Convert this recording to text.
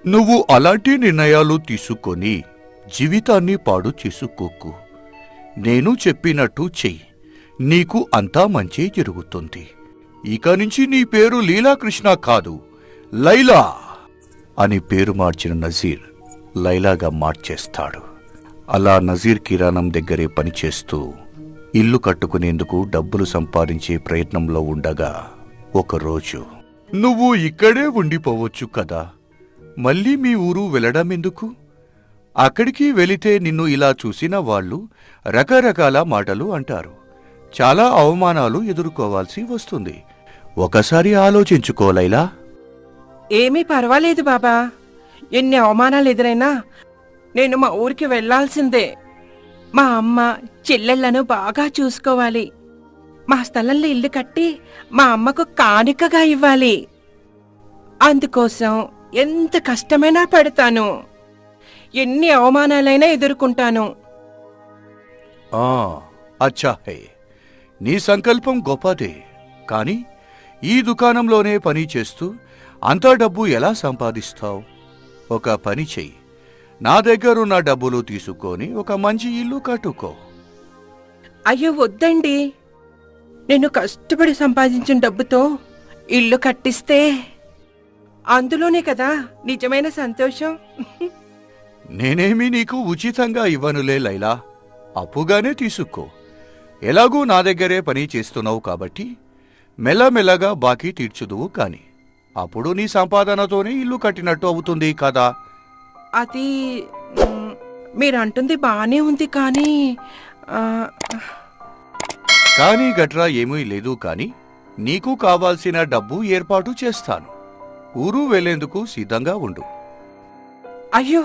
నువ్వు అలాంటి నిర్ణయాలు తీసుకొని జీవితాన్ని పాడు చేసుకోకు. నేను చెప్పినట్టు చెయ్యి, నీకు అంతా మంచి జరుగుతుంది. ఇక నుంచి నీ పేరు లీలాకృష్ణ కాదు, లైలా అని పేరు మార్చిన నజీర్ లైలాగా మార్చేస్తాడు. అలా నజీర్ కిరాణం దగ్గరే పనిచేస్తూ ఇల్లు కట్టుకునేందుకు డబ్బులు సంపాదించే ప్రయత్నంలో ఉండగా ఒకరోజు, నువ్వు ఇక్కడే ఉండిపోవచ్చు కదా, మళ్ళీ మీ ఊరు వెళ్ళడమెందుకు? అక్కడికి వెళితే నిన్ను ఇలా చూసిన వాళ్ళు రకరకాల మాటలు అంటారు, చాలా అవమానాలు ఎదుర్కోవాల్సి వస్తుంది. ఒకసారి ఆలోచించుకో లైలా. ఏమీ పర్వాలేదు బాబా, ఎన్ని అవమానాలు ఎదురైనా నేను మా ఊరికి వెళ్లాల్సిందే. మా అమ్మ చెల్లెళ్లను బాగా చూసుకోవాలి. మా స్థలంలో ఇల్లు కట్టి మా అమ్మకు కానుకగా ఇవ్వాలి. అందుకోసం ఎంత కష్టమైనా పడతాను, ఎన్ని అవమానాలైనా ఎదుర్కొంటాను. అచ్చా హే, నీ సంకల్పం గొప్పదే. కాని ఈ దుకాణంలోనే పని చేస్తూ అంత డబ్బు ఎలా సంపాదిస్తావు? ఒక పని చెయ్యి, నా దగ్గరున్న డబ్బులు తీసుకొని ఒక మంచి ఇల్లు కట్టుకో. అయ్యో వద్దండి, నేను కష్టపడి సంపాదించిన డబ్బుతో ఇల్లు కట్టిస్తే అందులోనే కదా నిజమైన సంతోషం. నేనేమీ నీకు ఉచితంగా ఇవ్వనులే లైలా, అప్పుగానే తీసుకో. ఎలాగూ నా దగ్గరే పని చేస్తున్నావు కాబట్టి మెల్లమెల్లగా బాకీ తీర్చుదువు. కాని అప్పుడు నీ సంపాదనతోనే ఇల్లు కట్టినట్టు అవుతుంది కదా. అది మీరంటుంది బానే ఉంది, కానీ కానీ గట్రా ఏమీ లేదు. కాని నీకు కావాల్సిన డబ్బు ఏర్పాటు చేస్తాను. ఊరు వెళ్లేందుకు సిద్ధంగా ఉండు. అయ్యో